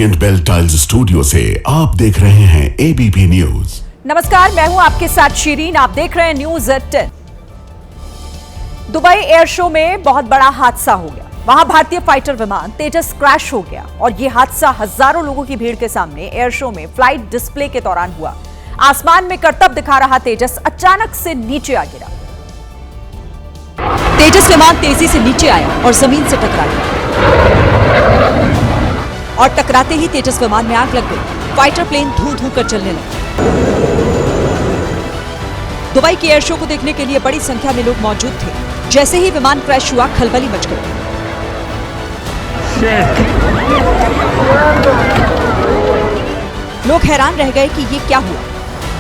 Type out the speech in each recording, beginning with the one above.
Orient bell tiles studio से आप देख रहे हैं एबीपी न्यूज। नमस्कार, मैं हूं आपके साथ शीरीन। आप देख रहे हैं news at 10। Dubai air show में बहुत बड़ा हादसा हो गया। वहां भारतीय फाइटर विमान तेजस क्रैश हो गया और यह हादसा हजारों लोगों की भीड़ के सामने एयर शो में फ्लाइट डिस्प्ले के दौरान हुआ। आसमान में करतब दिखा रहा तेजस अचानक से नीचे आ गिरा। तेजस विमान तेजी से नीचे आया और जमीन से टकरा गया और टकराते ही तेजस विमान में आग लग गई। फाइटर प्लेन धू धू कर चलने लगा। दुबई के एयर शो को देखने के लिए बड़ी संख्या में लोग मौजूद थे। जैसे ही विमान क्रैश हुआ, खलबली मच गई। लोग हैरान रह गए कि ये क्या हुआ।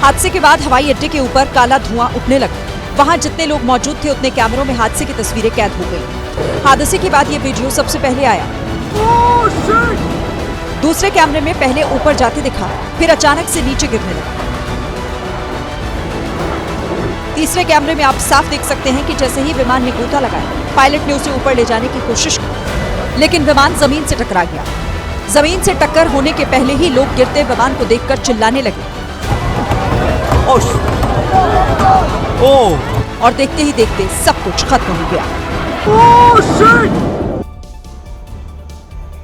हादसे के बाद हवाई अड्डे के ऊपर काला धुआं उठने लगा। वहां जितने लोग मौजूद थे उतने कैमरों में हादसे की तस्वीरें कैद हो गई। हादसे के बाद ये वीडियो सबसे पहले आया। दूसरे कैमरे में पहले ऊपर जाते दिखा, फिर अचानक से नीचे गिरने लगा। तीसरे कैमरे में आप साफ देख सकते हैं कि जैसे ही विमान ने गोता लगाया, पायलट ने उसे ऊपर ले जाने की कोशिश की, लेकिन विमान जमीन से टकरा गया। जमीन से टक्कर होने के पहले ही लोग गिरते विमान को देखकर चिल्लाने लगे और देखते ही देखते सब कुछ खत्म हो गया।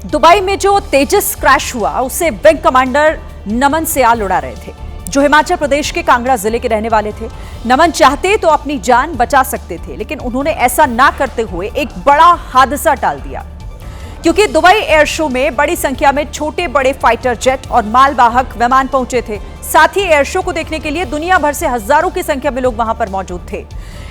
दुबई में जो तेजस क्रैश हुआ, उसे विंग कमांडर नमन सियाल उड़ा रहे थे, जो हिमाचल प्रदेश के कांगड़ा जिले के रहने वाले थे। नमन चाहते तो अपनी जान बचा सकते थे, लेकिन उन्होंने ऐसा ना करते हुए एक बड़ा हादसा टाल दिया। क्योंकि दुबई एयर शो में बड़ी संख्या में छोटे बड़े फाइटर जेट और मालवाहक विमान पहुंचे थे। साथ ही एयर शो को देखने के लिए दुनिया भर से हजारों की संख्या में लोग वहां पर मौजूद थे।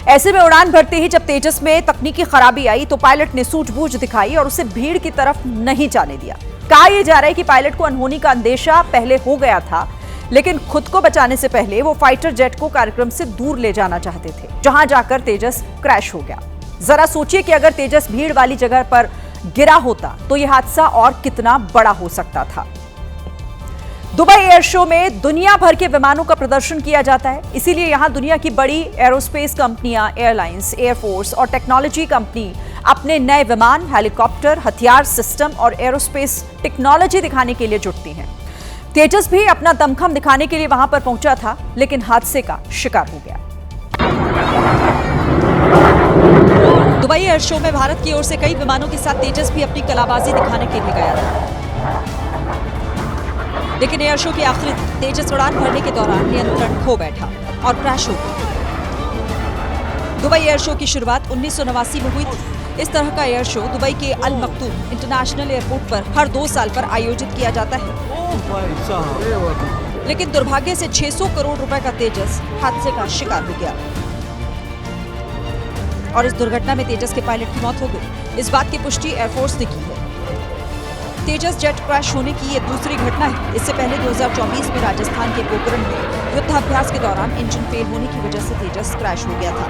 ऐसे में उड़ान भरते ही जब तेजस में तकनीकी खराबी आई तो पायलट ने सूझबूझ दिखाई और उसे भीड़ की तरफ नहीं जाने दिया। कहा यह जा रहा है कि पायलट को अनहोनी का अंदेशा पहले हो गया था, लेकिन खुद को बचाने से पहले वो फाइटर जेट को कार्यक्रम से दूर ले जाना चाहते थे, जहां जाकर तेजस क्रैश हो गया। जरा सोचिए कि अगर तेजस भीड़ वाली जगह पर गिरा होता तो यह हादसा और कितना बड़ा हो सकता था। दुबई एयर शो में दुनिया भर के विमानों का प्रदर्शन किया जाता है, इसीलिए यहां दुनिया की बड़ी एरोस्पेस कंपनियां, एयरलाइंस, एयरफोर्स और टेक्नोलॉजी कंपनी अपने नए विमान, हेलीकॉप्टर, हथियार सिस्टम और एरोस्पेस टेक्नोलॉजी दिखाने के लिए जुटती हैं। तेजस भी अपना दमखम दिखाने के लिए वहां पर पहुंचा था, लेकिन हादसे का शिकार हो गया। दुबई एयर शो में भारत की ओर से कई विमानों के साथ तेजस भी अपनी कलाबाजी दिखाने के लिए गया था, लेकिन एयर शो के आखिरी दिन तेजस उड़ान भरने के दौरान नियंत्रण खो बैठा और क्रैश हो गया। दुबई एयर शो की शुरुआत 1989 में हुई थी। इस तरह का एयर शो दुबई के अल मक्तूम इंटरनेशनल एयरपोर्ट पर हर 2 साल पर आयोजित किया जाता है, लेकिन दुर्भाग्य से 600 करोड़ रुपए का तेजस हादसे का शिकार हो गया और इस दुर्घटना में तेजस के पायलट की मौत हो गई। इस बात की पुष्टि एयरफोर्स ने की है। तेजस जेट क्रैश होने की यह दूसरी घटना है। इससे पहले 2024 में राजस्थान के पोखरण में युद्धाभ्यास के दौरान इंजन फेल होने की वजह से तेजस क्रैश हो गया था।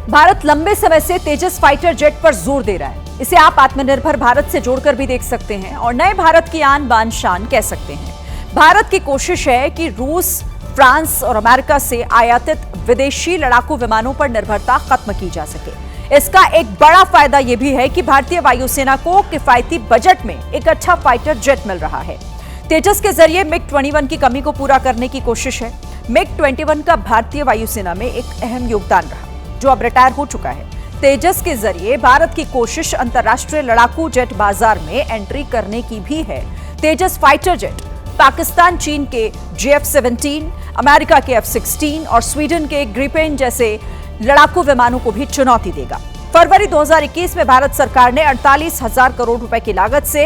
भारत लंबे समय से तेजस फाइटर जेट पर जोर दे रहा है। इसे आप आत्मनिर्भर भारत से जोड़कर भी देख सकते हैं और नए भारत की आन बान शान कह सकते हैं। भारत की कोशिश है कि रूस, फ्रांस और अमेरिका से आयातित विदेशी लड़ाकू विमानों पर निर्भरता खत्म की जा सके। इसका एक बड़ा फायदा यह भी है कि भारतीय वायुसेना को किफायती बजट में एक अच्छा फाइटर जेट मिल रहा है। तेजस के जरिए मिग-21 की कमी को पूरा करने की कोशिश है। मिग-21 का भारतीय वायुसेना में एक अहम योगदान रहा, जो अब रिटायर हो चुका है। तेजस के जरिए भारत की कोशिश अंतर्राष्ट्रीय लड़ाकू जेट बाजार में एंट्री करने की भी है। तेजस फाइटर जेट पाकिस्तान, चीन के JF-17, अमेरिका के F-16 और स्वीडन के ग्रिपेन जैसे लड़ाकू विमानों को भी चुनौती देगा। फरवरी 2021 में भारत सरकार ने 48,000 करोड़ रुपए की लागत से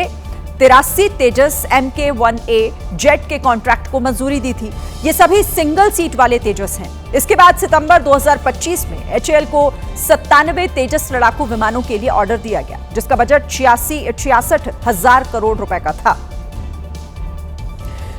83 तेजस Mk-1A जेट के कॉन्ट्रैक्ट को मंजूरी दी थी। ये सभी सिंगल सीट वाले तेजस हैं। इसके बाद सितंबर 2025 में HAL को 97 तेजस लड़ाकू विमानों के लिए ऑर्डर दिया गया, जिसका बजट 66,000 करोड़ रुपए का था।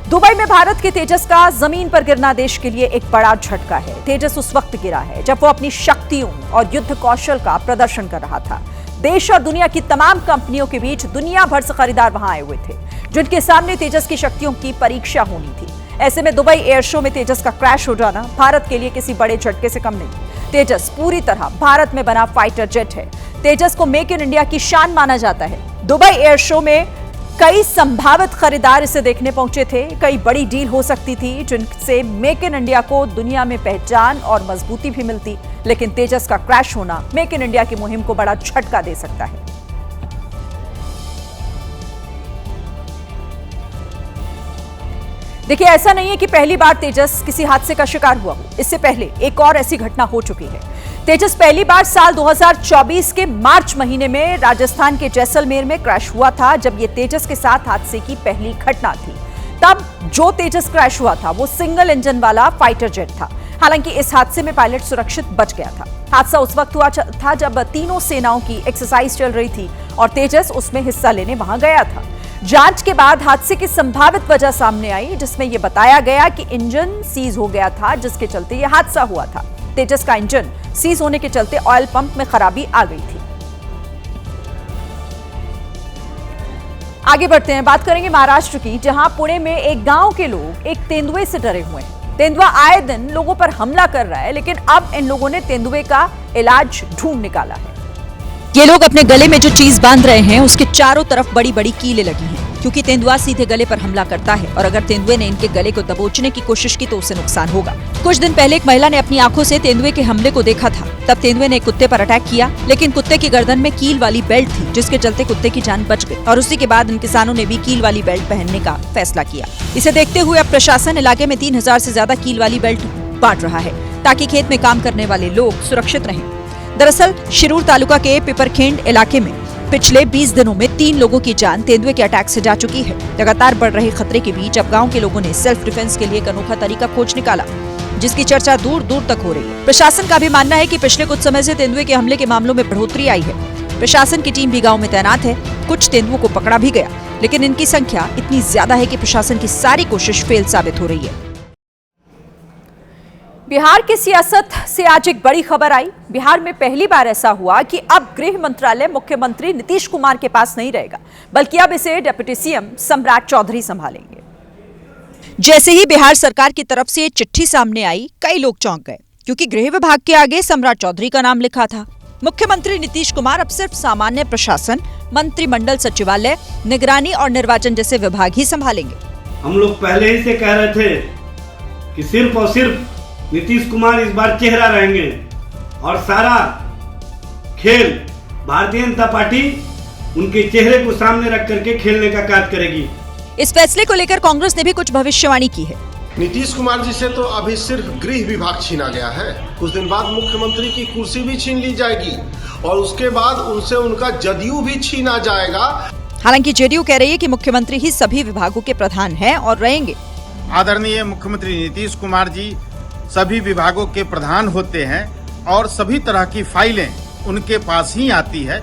दुबई में भारत के तेजस का जमीन पर गिरना देश के लिए एक बड़ा झटका है। तेजस उस वक्त गिरा है जब वो अपनी शक्तियों और युद्ध कौशल का प्रदर्शन कर रहा था। देश और दुनिया की तमाम कंपनियों के बीच दुनिया भर से खरीदार वहां आए हुए थे, जिनके सामने तेजस की शक्तियों की परीक्षा होनी थी। ऐसे में दुबई एयर शो में तेजस का क्रैश हो जाना भारत के लिए किसी बड़े झटके से कम नहीं। तेजस पूरी तरह भारत में बना फाइटर जेट है। तेजस को मेक इन इंडिया की शान माना जाता है। दुबई एयर शो में कई संभावित खरीदार इसे देखने पहुंचे थे। कई बड़ी डील हो सकती थी जिनसे मेक इन इंडिया को दुनिया में पहचान और मजबूती भी मिलती, लेकिन तेजस का क्रैश होना मेक इन इंडिया की मुहिम को बड़ा झटका दे सकता है। देखिए, ऐसा नहीं है कि पहली बार तेजस किसी हादसे का शिकार हुआ हो। इससे पहले एक और ऐसी घटना हो चुकी है। तेजस पहली बार साल 2024 के मार्च महीने में राजस्थान के जैसलमेर में क्रैश हुआ था, जब यह तेजस के साथ हादसे की पहली घटना थी। तब जो तेजस क्रैश हुआ था वो सिंगल इंजन वाला फाइटर जेट था। हालांकि इस हादसे में पायलट सुरक्षित बच गया था। हादसा उस वक्त हुआ था जब तीनों सेनाओं की एक्सरसाइज चल रही थी और तेजस उसमें हिस्सा लेने वहां गया था। जांच के बाद हादसे की संभावित वजह सामने आई, जिसमें यह बताया गया कि इंजन सीज हो गया था, जिसके चलते यह हादसा हुआ था। तेजस का इंजन सीज होने के चलते ऑयल पंप में खराबी आ गई थी। आगे बढ़ते हैं, बात करेंगे महाराष्ट्र की, जहां पुणे में एक गांव के लोग एक तेंदुए से डरे हुए हैं। तेंदुआ आए दिन लोगों पर हमला कर रहा है, लेकिन अब इन लोगों ने तेंदुए का इलाज ढूंढ निकाला है। ये लोग अपने गले में जो चीज बांध रहे हैं उसके चारों तरफ बड़ी बड़ी कीलें लगी हैं, क्योंकि तेंदुआ सीधे गले पर हमला करता है और अगर तेंदुए ने इनके गले को दबोचने की कोशिश की तो उसे नुकसान होगा। कुछ दिन पहले एक महिला ने अपनी आंखों से तेंदुए के हमले को देखा था। तब तेंदुए ने एक कुत्ते पर अटैक किया, लेकिन कुत्ते की गर्दन में कील वाली बेल्ट थी, जिसके चलते कुत्ते की जान बच गई और उसी के बाद इन किसानों ने भी कील वाली बेल्ट पहनने का फैसला किया। इसे देखते हुए अब प्रशासन इलाके में 3000 से ज्यादा कील वाली बेल्ट बांट रहा है, ताकि खेत में काम करने वाले लोग सुरक्षित रहें। दरअसल शिरूर तालुका के पिपरखेंड इलाके में पिछले 20 दिनों में 3 लोगों की जान तेंदुए के अटैक से जा चुकी है। लगातार बढ़ रहे खतरे के बीच अब गांव के लोगों ने सेल्फ डिफेंस के लिए एक अनोखा तरीका खोज निकाला, जिसकी चर्चा दूर दूर तक हो रही है। प्रशासन का भी मानना है कि पिछले कुछ समय से तेंदुए के हमले के मामलों में बढ़ोतरी आई है। प्रशासन की टीम भी गाँव में तैनात है। कुछ तेंदुओं को पकड़ा भी गया, लेकिन इनकी संख्या इतनी ज्यादा है कि प्रशासन की सारी कोशिश फेल साबित हो रही है। बिहार की सियासत से आज एक बड़ी खबर आई। बिहार में पहली बार ऐसा हुआ कि अब गृह मंत्रालय मुख्यमंत्री नीतीश कुमार के पास नहीं रहेगा, बल्कि अब इसे डिप्टी सीएम सम्राट चौधरी संभालेंगे। जैसे ही बिहार सरकार की तरफ से चिट्ठी सामने आई, कई लोग चौंक गए, क्योंकि गृह विभाग के आगे सम्राट चौधरी का नाम लिखा था। मुख्यमंत्री नीतीश कुमार अब सिर्फ सामान्य प्रशासन, मंत्रिमंडल सचिवालय, निगरानी और निर्वाचन जैसे विभाग ही संभालेंगे। हम लोग पहले ही से कह रहे थे कि सिर्फ और सिर्फ नीतीश कुमार इस बार चेहरा रहेंगे और सारा खेल भारतीय जनता पार्टी उनके चेहरे को सामने रख करके खेलने का कार्य करेगी। इस फैसले को लेकर कांग्रेस ने भी कुछ भविष्यवाणी की है। नीतीश कुमार जी से तो अभी सिर्फ गृह विभाग छीना गया है, कुछ दिन बाद मुख्यमंत्री की कुर्सी भी छीन ली जाएगी और उसके बाद उनसे उनका जदयू भी छीना जाएगा। हालांकि जेडीयू कह रही है कि मुख्यमंत्री ही सभी विभागों के प्रधान हैं और रहेंगे। आदरणीय मुख्यमंत्री नीतीश कुमार जी सभी विभागों के प्रधान होते हैं और सभी तरह की फाइलें उनके पास ही आती है।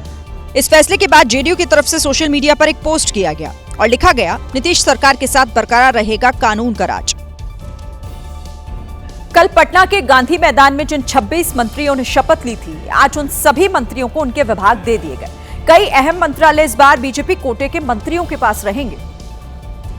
इस फैसले के बाद जेडीयू की तरफ से सोशल मीडिया पर एक पोस्ट किया गया और लिखा गया, नीतीश सरकार के साथ बरकरार रहेगा कानून का राज। कल पटना के गांधी मैदान में जिन 26 मंत्रियों ने शपथ ली थी, आज उन सभी मंत्रियों को उनके विभाग दे दिए गए। कई अहम मंत्रालय इस बार बीजेपी कोटे के मंत्रियों के पास रहेंगे।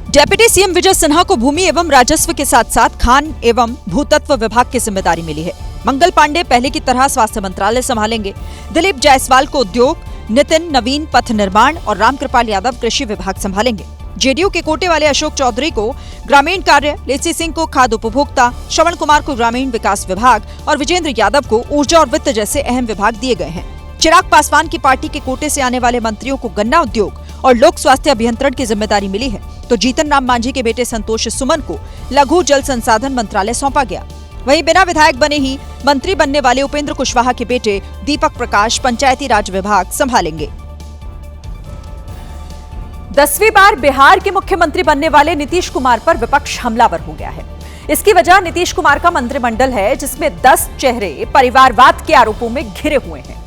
डेप्यूटी सीएम विजय सिन्हा को भूमि एवं राजस्व के साथ साथ खान एवं भूतत्व विभाग की जिम्मेदारी मिली है। मंगल पांडे पहले की तरह स्वास्थ्य मंत्रालय संभालेंगे। दिलीप जायसवाल को उद्योग, नितिन नवीन पथ निर्माण और रामकृपाल यादव कृषि विभाग संभालेंगे। जेडीयू के कोटे वाले अशोक चौधरी को ग्रामीण कार्य, लेसी सिंह को खाद्य उपभोक्ता, श्रवण कुमार को ग्रामीण विकास विभाग और विजेंद्र यादव को ऊर्जा और वित्त जैसे अहम विभाग दिए गए हैं। चिराग पासवान की पार्टी के कोटे से आने वाले मंत्रियों को गन्ना उद्योग और लोक स्वास्थ्य अभियंत्रण की जिम्मेदारी मिली है, तो जीतन राम मांझी के बेटे संतोष सुमन को लघु जल संसाधन मंत्रालय सौंपा गया। वहीं बिना विधायक बने ही मंत्री बनने वाले उपेंद्र कुशवाहा के बेटे दीपक प्रकाश पंचायती राज विभाग संभालेंगे। 10वीं बार बिहार के मुख्यमंत्री बनने वाले नीतीश कुमार पर विपक्ष हमलावर हो गया है। इसकी वजह नीतीश कुमार का मंत्रिमंडल है, जिसमें 10 चेहरे परिवारवाद के आरोपों में घिरे हुए हैं।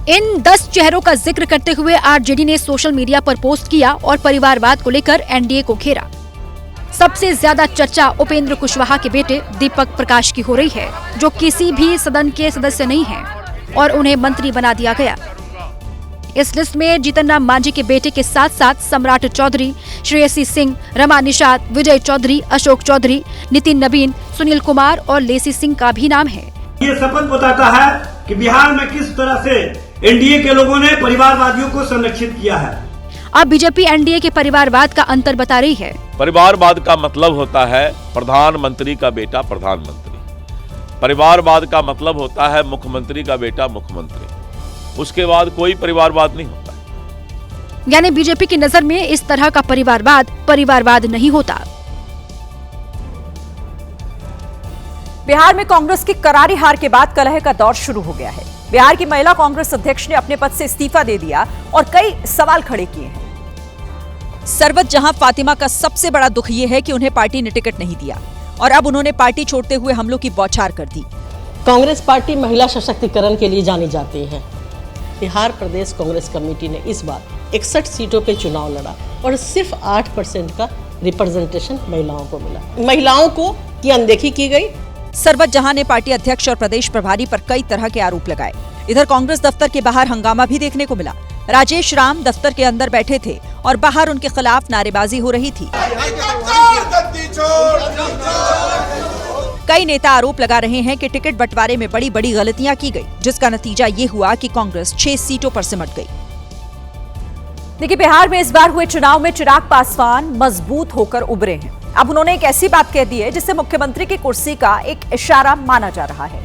इन 10 चेहरों का जिक्र करते हुए आरजेडी ने सोशल मीडिया पर पोस्ट किया और परिवारवाद को लेकर एनडीए को घेरा। सबसे ज्यादा चर्चा उपेंद्र कुशवाहा के बेटे दीपक प्रकाश की हो रही है, जो किसी भी सदन के सदस्य नहीं हैं और उन्हें मंत्री बना दिया गया। इस लिस्ट में जीतन राम मांझी के बेटे के साथ साथ सम्राट चौधरी, श्रेयसी सिंह, रमा निषाद, विजय चौधरी, अशोक चौधरी, नितिन नवीन, सुनील कुमार और लेसी सिंह का भी नाम है। ये शपथ बताता है कि बिहार में किस तरह से एनडीए के लोगों ने परिवारवादियों को संरक्षित किया है। अब बीजेपी एनडीए के परिवारवाद का अंतर बता रही है। परिवारवाद का मतलब होता है प्रधानमंत्री का बेटा प्रधानमंत्री, परिवारवाद का मतलब होता है मुख्यमंत्री का बेटा मुख्यमंत्री, उसके बाद कोई परिवारवाद नहीं होता। यानी बीजेपी की नजर में इस तरह का परिवारवाद नहीं होता। बिहार में कांग्रेस की करारी हार के बाद कलह का दौर शुरू हो गया है। बिहार की महिला कांग्रेस अध्यक्ष ने अपने पद से इस्तीफा दे दिया और कई सवाल खड़े किए हैं। सरबत जहां फातिमा का सबसे बड़ा दुख यह है कि उन्हें पार्टी ने टिकट नहीं दिया और अब उन्होंने पार्टी छोड़ते हुए हमलों की बौछार कर दी। कांग्रेस पार्टी महिला सशक्तिकरण के लिए जानी जाती है। बिहार प्रदेश कांग्रेस कमेटी ने इस बार 61 सीटों पे चुनाव लड़ा और सिर्फ 8% का रिप्रेजेंटेशन महिलाओं को मिला। महिलाओं को की अनदेखी की गई। सरबत जहां ने पार्टी अध्यक्ष और प्रदेश प्रभारी पर कई तरह के आरोप लगाए। इधर कांग्रेस दफ्तर के बाहर हंगामा भी देखने को मिला। राजेश राम दफ्तर के अंदर बैठे थे और बाहर उनके खिलाफ नारेबाजी हो रही थी। कई नेता आरोप लगा रहे हैं कि टिकट बंटवारे में बड़ी बड़ी गलतियां की गई, जिसका नतीजा ये हुआ कि कांग्रेस 6 सीटों पर सिमट गई। देखिए, बिहार में इस बार हुए चुनाव में चिराग पासवान मजबूत होकर उभरे हैं। अब उन्होंने एक ऐसी बात कह दी है जिससे मुख्यमंत्री की कुर्सी का एक इशारा माना जा रहा है।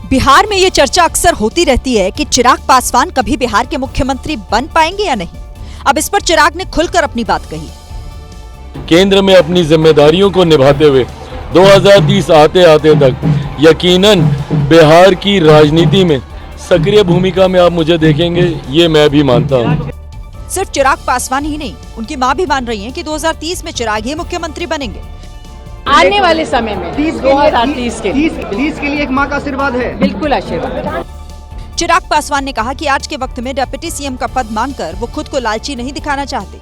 बिहार में ये चर्चा अक्सर होती रहती है कि चिराग पासवान कभी बिहार के मुख्यमंत्री बन पाएंगे या नहीं। अब इस पर चिराग ने खुलकर अपनी बात कही। केंद्र में अपनी जिम्मेदारियों को निभाते हुए 2030 आते आते तक यकीनन बिहार की राजनीति में सक्रिय भूमिका में आप मुझे देखेंगे, ये मैं भी मानता हूँ। सिर्फ चिराग पासवान ही नहीं, उनकी मां भी मान रही हैं कि 2030 में चिराग ही मुख्यमंत्री बनेंगे। आने वाले समय में 2030 के लिए एक माँ का आशीर्वाद है। बिल्कुल आशीर्वाद। चिराग पासवान ने कहा कि आज के वक्त में डिप्टी सीएम का पद मांगकर वो खुद को लालची नहीं दिखाना चाहते।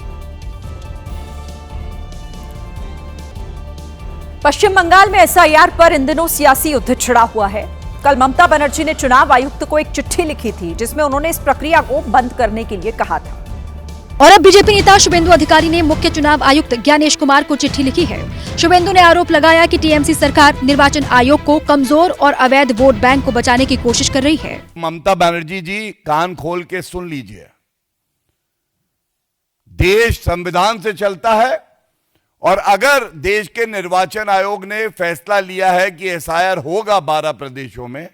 पश्चिम बंगाल में एसआईआर पर इन दिनों सियासी युद्ध छिड़ा हुआ है। कल ममता बनर्जी ने चुनाव आयुक्त को एक चिट्ठी लिखी थी जिसमें उन्होंने इस प्रक्रिया को बंद करने के लिए कहा था। और अब बीजेपी नेता शुभेंदु अधिकारी ने मुख्य चुनाव आयुक्त ज्ञानेश कुमार को चिट्ठी लिखी है। शुभेंदु ने आरोप लगाया कि टीएमसी सरकार निर्वाचन आयोग को कमजोर और अवैध वोट बैंक को बचाने की कोशिश कर रही है। ममता बनर्जी जी, कान खोल के सुन लीजिए। देश संविधान से चलता है और अगर देश के निर्वाचन आयोग ने फैसला लिया है कि एसआईआर होगा 12 प्रदेशों में,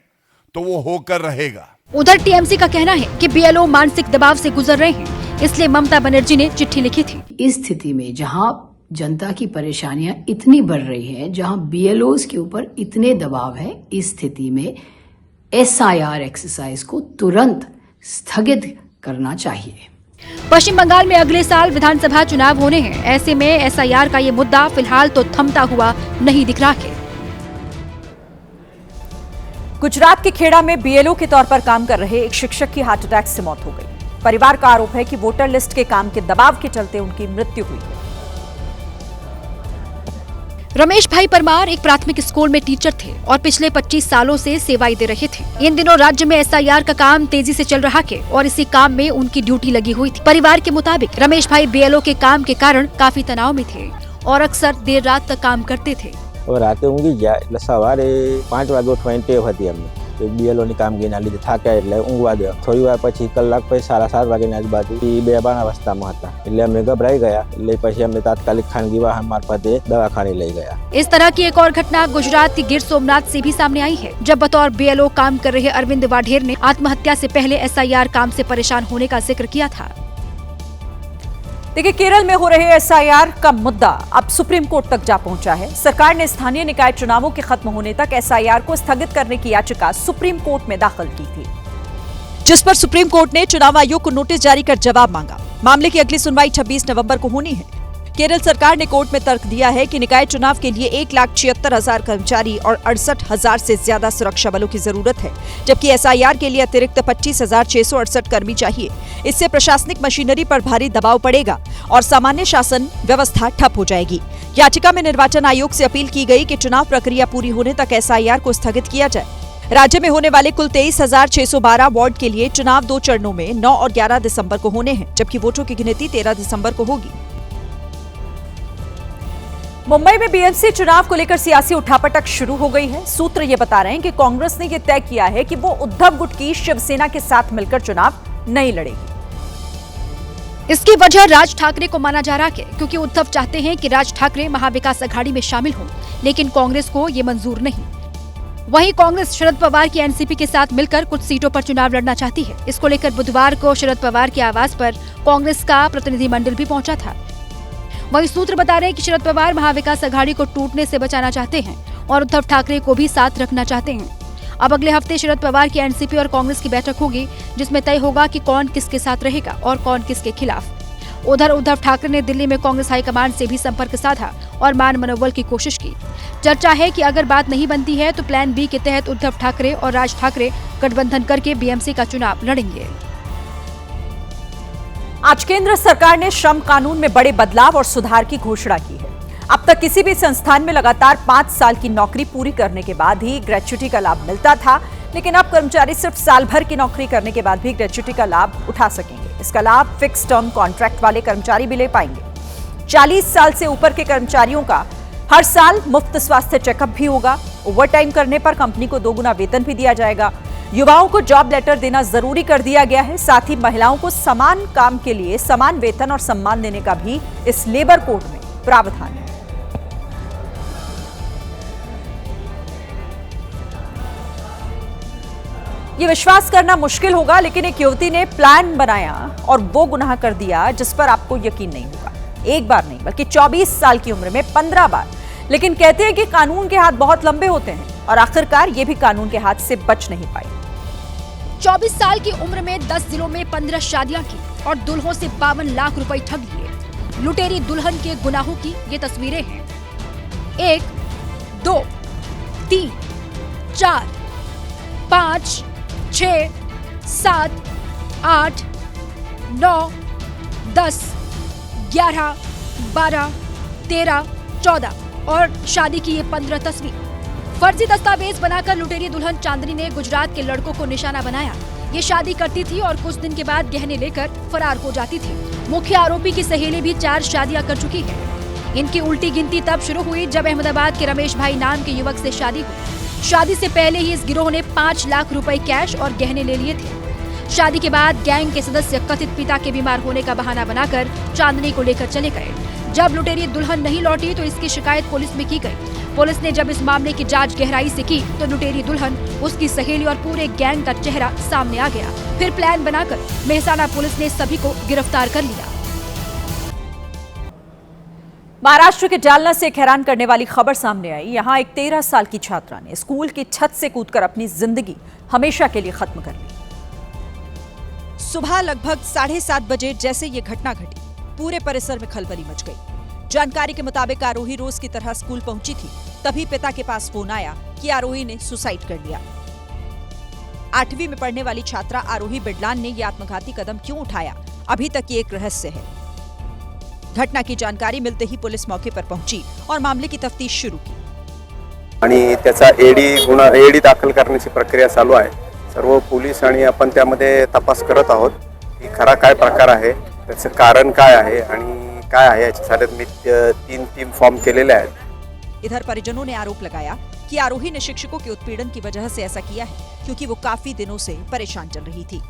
तो वो होकर रहेगा। उधर टीएमसी का कहना है कि बीएलओ मानसिक दबाव से गुजर रहे हैं, इसलिए ममता बनर्जी ने चिट्ठी लिखी थी। इस स्थिति में जहां जनता की परेशानियां इतनी बढ़ रही हैं, जहां बीएलओस के ऊपर इतने दबाव है, इस स्थिति में एसआईआर एक्सरसाइज को तुरंत स्थगित करना चाहिए। पश्चिम बंगाल में अगले साल विधानसभा चुनाव होने हैं। ऐसे में एसआईआर का ये मुद्दा फिलहाल तो थमता हुआ नहीं दिख रहा है। गुजरात के खेड़ा में बीएलओ के तौर पर काम कर रहे एक शिक्षक की हार्ट अटैक से मौत हो गई। परिवार का आरोप है कि वोटर लिस्ट के काम के दबाव के चलते उनकी मृत्यु हुई। रमेश भाई परमार एक प्राथमिक स्कूल में टीचर थे और पिछले 25 सालों से सेवाएं दे रहे थे। इन दिनों राज्य में एसआईआर का काम तेजी से चल रहा है और इसी काम में उनकी ड्यूटी लगी हुई थी। परिवार के मुताबिक रमेश भाई बीएलओ के काम के कारण काफी तनाव में थे और अक्सर देर रात तक काम करते थे। रात ઊંઘી જાય એટલે સવારે 5 વાગે ઉઠવાની ટેવ હતી અમને। બીએલઓની કામગીરીના લીધે થાક્યા એટલે ઊંઘવા દે। થોડી વાર પછી કલાક પછી 7:30 વાગ્યાની આજુબાજુ 2 અવસ્થામાં હતા એટલે અમે ગભરાઈ ગયા એટલે પછી અમે તાત્કાલિક ખાનગી વાહન મારફતે દવાખાને લઈ ગયા। इस तरह की एक और घटना गुजरात के गिर सोमनाथ से भी सामने आई है, जब बतौर बीएलओ काम कर रहे अरविंद वाढेर ने आत्महत्या से पहले एसआईआर काम से परेशान होने का जिक्र किया था। देखिए, केरल में हो रहे एसआईआर का मुद्दा अब सुप्रीम कोर्ट तक जा पहुंचा है। सरकार ने स्थानीय निकाय चुनावों के खत्म होने तक एसआईआर को स्थगित करने की याचिका सुप्रीम कोर्ट में दाखिल की थी, जिस पर सुप्रीम कोर्ट ने चुनाव आयोग को नोटिस जारी कर जवाब मांगा। मामले की अगली सुनवाई 26 नवंबर को होनी है। केरल सरकार ने कोर्ट में तर्क दिया है कि निकाय चुनाव के लिए 1,76,000 कर्मचारी और 68,000 से ज्यादा सुरक्षा बलों की जरूरत है, जबकि एसआईआर के लिए अतिरिक्त 25,668 कर्मी चाहिए। इससे प्रशासनिक मशीनरी पर भारी दबाव पड़ेगा और सामान्य शासन व्यवस्था ठप हो जाएगी। याचिका में निर्वाचन आयोग से अपील की गई कि चुनाव प्रक्रिया पूरी होने तक एसआईआर को स्थगित किया जाए। राज्य में होने वाले कुल 23,612 वार्ड के लिए चुनाव 2 चरणों में 9 और 11 दिसंबर को होने हैं, जबकि वोटों की गिनती 13 दिसंबर को होगी। मुंबई में बीएमसी चुनाव को लेकर सियासी उठापटक शुरू हो गई है। सूत्र ये बता रहे हैं कि कांग्रेस ने यह तय किया है कि वो उद्धव गुट की शिवसेना के साथ मिलकर चुनाव नहीं लड़ेगी। इसकी वजह राज ठाकरे को माना जा रहा है, क्योंकि उद्धव चाहते हैं कि राज ठाकरे महाविकास अघाड़ी में शामिल हों, लेकिन कांग्रेस को ये मंजूर नहीं। वहीं कांग्रेस शरद पवार की एनसीपी के साथ मिलकर कुछ सीटों पर चुनाव लड़ना चाहती है। इसको लेकर बुधवार को शरद पवार के आवास पर कांग्रेस का प्रतिनिधिमंडल भी पहुंचा था। वहीं सूत्र बता रहे हैं कि शरद पवार महाविकास अघाड़ी को टूटने से बचाना चाहते हैं और उद्धव ठाकरे को भी साथ रखना चाहते हैं। अब अगले हफ्ते शरद पवार की एनसीपी और कांग्रेस की बैठक होगी, जिसमें तय होगा कि कौन किसके साथ रहेगा और कौन किसके खिलाफ। उधर उद्धव ठाकरे ने दिल्ली में कांग्रेस हाईकमान से भी संपर्क साधा और मान मनोबल की कोशिश की। चर्चा है कि अगर बात नहीं बनती है तो प्लान बी के तहत उद्धव ठाकरे और राज ठाकरे गठबंधन करके बीएमसी का चुनाव लड़ेंगे। आज केंद्र सरकार ने श्रम कानून में बड़े बदलाव और सुधार की घोषणा की है। अब तक किसी भी संस्थान में लगातार 5 साल की नौकरी पूरी करने के बाद ही ग्रेच्युटी का लाभ मिलता था, लेकिन अब कर्मचारी सिर्फ साल भर की नौकरी करने के बाद भी ग्रेच्युटी का लाभ उठा सकेंगे। इसका लाभ फिक्स टर्म कॉन्ट्रैक्ट वाले कर्मचारी भी ले पाएंगे। 40 साल से ऊपर के कर्मचारियों का हर साल मुफ्त स्वास्थ्य चेकअप भी होगा। ओवर टाइम करने पर कंपनी को 2 गुना वेतन भी दिया जाएगा। युवाओं को जॉब लेटर देना जरूरी कर दिया गया है। साथ ही महिलाओं को समान काम के लिए समान वेतन और सम्मान देने का भी इस लेबर कोड में प्रावधान है। ये विश्वास करना मुश्किल होगा, लेकिन एक युवती ने प्लान बनाया और वो गुनाह कर दिया जिस पर आपको यकीन नहीं होगा। एक बार नहीं बल्कि 24 साल की उम्र में 15 बार। लेकिन कहते हैं कि कानून के हाथ बहुत लंबे होते हैं और आखिरकार ये भी कानून के हाथ से बच नहीं पाई। 24 साल की उम्र में 10 जिलों में 15 शादियां की और दुल्हों से 52 लाख रुपए ठग लिए। लुटेरी दुल्हन के गुनाहों की ये तस्वीरें हैं। 1, 2, 3, 4, 5, 6, 7, 8, 9, 10, 11, 12, 13, 14 और शादी की ये 15 तस्वीर। फर्जी दस्तावेज बनाकर लुटेरी दुल्हन चांदनी ने गुजरात के लड़कों को निशाना बनाया। ये शादी करती थी और कुछ दिन के बाद गहने लेकर फरार हो जाती थी। मुख्य आरोपी की सहेली भी 4 शादियां कर चुकी है। इनकी उल्टी गिनती तब शुरू हुई जब अहमदाबाद के रमेश भाई नाम के युवक से शादी हुई। शादी से पहले ही इस गिरोह ने 5 लाख रुपए कैश और गहने ले लिए थे। शादी के बाद गैंग के सदस्य कथित पिता के बीमार होने का बहाना बनाकर चांदनी को लेकर चले गए। जब लुटेरी दुल्हन नहीं लौटी तो इसकी शिकायत पुलिस में की गई। पुलिस ने जब इस मामले की जांच गहराई से की तो लुटेरी दुल्हन, उसकी सहेली और पूरे गैंग का चेहरा सामने आ गया। फिर प्लान बनाकर मेहसाना पुलिस ने सभी को गिरफ्तार कर लिया। महाराष्ट्र के जालना से एक हैरान करने वाली खबर सामने आई। यहाँ एक 13 साल की छात्रा ने स्कूल की छत से कूदकर अपनी जिंदगी हमेशा के लिए खत्म कर ली। सुबह लगभग 7:30 बजे जैसे ये घटना घटी, पूरे परिसर में खलबली मच गई। जानकारी के मुताबिक आरोही रोज की तरह स्कूल पहुंची थी, तभी पिता के पास फोन आया कि आरोही ने सुसाइड कर लिया। 8वीं में पढ़ने वाली छात्रा आरोही बिडलान ने यह आत्मघाती कदम क्यों उठाया, अभी तक ये एक रहस्य है। घटना की जानकारी मिलते ही पुलिस मौके पर पहुंची और मामले की तफ्तीश शुरू की। आणि त्याचा एडी दाखल करण्याची प्रक्रिया चालू आहे। सर्व पोलीस आणि आपण त्यामध्ये तपास करत आहोत की खरा काय प्रकार आहे, त्याचं कारण काय आहे आणि काय आहे। याच्यासाठी मी 3 टीम फॉर्म केलेले आहेत। इधर परिजनों ने आरोप लगाया कि आरोही ने शिक्षकों के उत्पीड़न की वजह से ऐसा किया है, क्योंकि वो काफी दिनों से परेशान चल रही थी।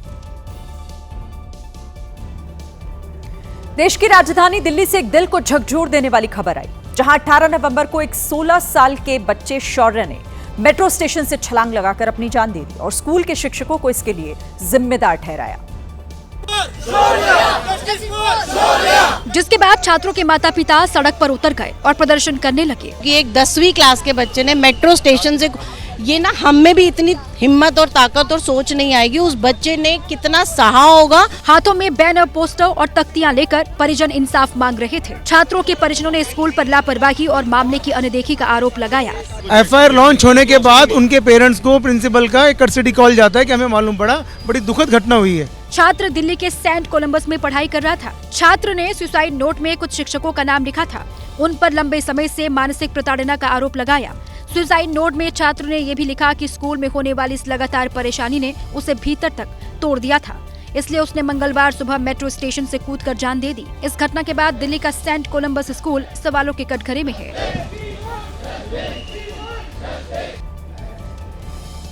देश की राजधानी दिल्ली से एक दिल को झकझोर देने वाली खबर आई, जहां 18 नवंबर को एक 16 साल के बच्चे शौर्य ने मेट्रो स्टेशन से छलांग लगाकर अपनी जान दे दी और स्कूल के शिक्षकों को इसके लिए जिम्मेदार ठहराया। जिसके बाद छात्रों के माता पिता सड़क पर उतर गए और प्रदर्शन करने लगे। एक 10वीं क्लास के बच्चे ने मेट्रो स्टेशन से, ये ना हम में भी इतनी हिम्मत और ताकत और सोच नहीं आएगी, उस बच्चे ने कितना सहा होगा। हाथों में बैनर, पोस्टर और तख्तियां लेकर परिजन इंसाफ मांग रहे थे। छात्रों के परिजनों ने स्कूल पर लापरवाही और मामले की अनदेखी का आरोप लगाया। एफआईआर लॉन्च होने के बाद उनके पेरेंट्स को प्रिंसिपल का एक कस्टडी कॉल जाता है कि हमें मालूम पड़ा बड़ी दुखद घटना हुई है। छात्र दिल्ली के सेंट कोलंबस में पढ़ाई कर रहा था। छात्र ने सुसाइड नोट में कुछ शिक्षकों का नाम लिखा था। उन पर लंबे समय से मानसिक प्रताड़ना का आरोप लगाया। सुसाइड नोट में छात्र ने यह भी लिखा कि स्कूल में होने वाली इस लगातार परेशानी ने उसे भीतर तक तोड़ दिया था। इसलिए उसने मंगलवार सुबह मेट्रो स्टेशन से कूदकर जान दे दी। इस घटना के बाद दिल्ली का सेंट कोलंबस स्कूल सवालों के कटघरे में है।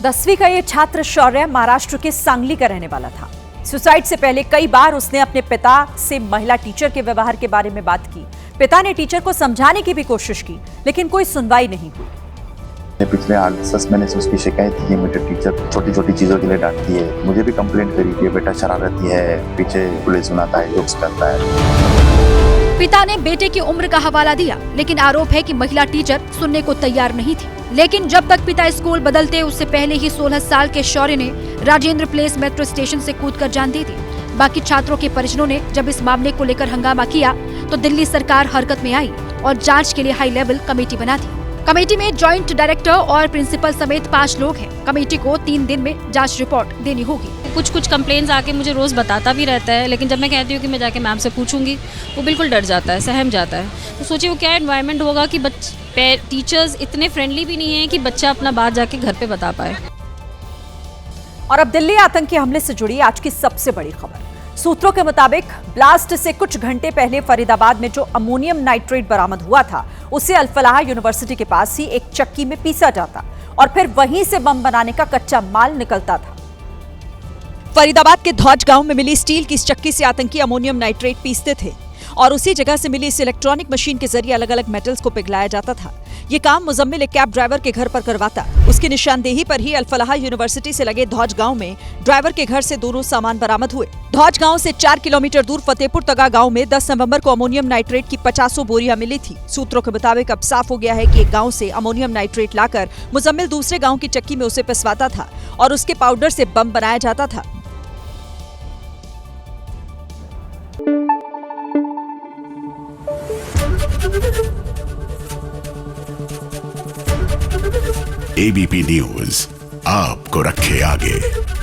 10वीं का ये छात्र शौर्य महाराष्ट्र के सांगली का रहने वाला था। सुसाइड से पहले कई बार उसने अपने पिता से महिला टीचर के व्यवहार के बारे में बात की। पिता ने टीचर को समझाने की भी कोशिश की, लेकिन कोई सुनवाई नहीं हुई। पिछले 8-10 महीने से उसकी शिकायत थी कि मुझे टीचर छोटी छोटी चीजों के लिए डांटती है। मुझे भी कंप्लेंट करी कि बेटा शरारती है, पीछे पुलिस सुनाता है, जोक्स करता है। पिता ने बेटे की उम्र का हवाला दिया, लेकिन आरोप है कि महिला टीचर सुनने को तैयार नहीं थी। लेकिन जब तक पिता स्कूल बदलते उससे पहले ही 16 साल के शौर्य ने राजेंद्र प्लेस मेट्रो स्टेशन से कूदकर जान दे दी। बाकी छात्रों के परिजनों ने जब इस मामले को लेकर हंगामा किया तो दिल्ली सरकार हरकत में आई और जांच के लिए हाई लेवल कमेटी बना दी। कमेटी में जॉइंट डायरेक्टर और प्रिंसिपल समेत 5 लोग हैं। कमेटी को 3 दिन में जांच रिपोर्ट देनी होगी। कुछ कंप्लेंट्स आके मुझे रोज बताता भी रहता है, लेकिन जब मैं कहती हूँ कि मैं जाके मैम से पूछूंगी, वो बिल्कुल डर जाता है, सहम जाता है। तो सोचिए वो क्या एनवायरनमेंट होगा कि टीचर्स इतने फ्रेंडली भी नहीं है कि बच्चा अपना बात जाके घर पे बता पाए। और अब दिल्ली आतंकी हमले से जुड़ी आज की सबसे बड़ी खबर। सूत्रों के मुताबिक ब्लास्ट से कुछ घंटे पहले फरीदाबाद में जो अमोनियम नाइट्रेट बरामद हुआ था, उसे अल-फलाह यूनिवर्सिटी के पास ही एक चक्की में पीसा जाता और फिर वहीं से बम बनाने का कच्चा माल निकलता था। फरीदाबाद के धौज गांव में मिली स्टील की इस चक्की से आतंकी अमोनियम नाइट्रेट पीसते थे और उसी जगह से मिली इस इलेक्ट्रॉनिक मशीन के जरिए अलग अलग मेटल्स को पिघलाया जाता था। ये काम मुजम्मिल एक कैब ड्राइवर के घर पर करवाता। उसकी निशानदेही पर ही अल-फलाह यूनिवर्सिटी से लगे धौज गांव में ड्राइवर के घर से दोनों सामान बरामद हुए। धौज गांव से 4 किलोमीटर दूर फतेहपुर तगा गांव में 10 नवंबर को अमोनियम नाइट्रेट की 50 बोरियां मिली थी। सूत्रों के मुताबिक अब साफ हो गया है कि एक गांव से अमोनियम नाइट्रेट लाकर मुजम्मिल दूसरे गांव की चक्की में उसे पिसवाता था और उसके पाउडर से बम बनाया जाता था। एबीपी न्यूज आपको रखे आगे।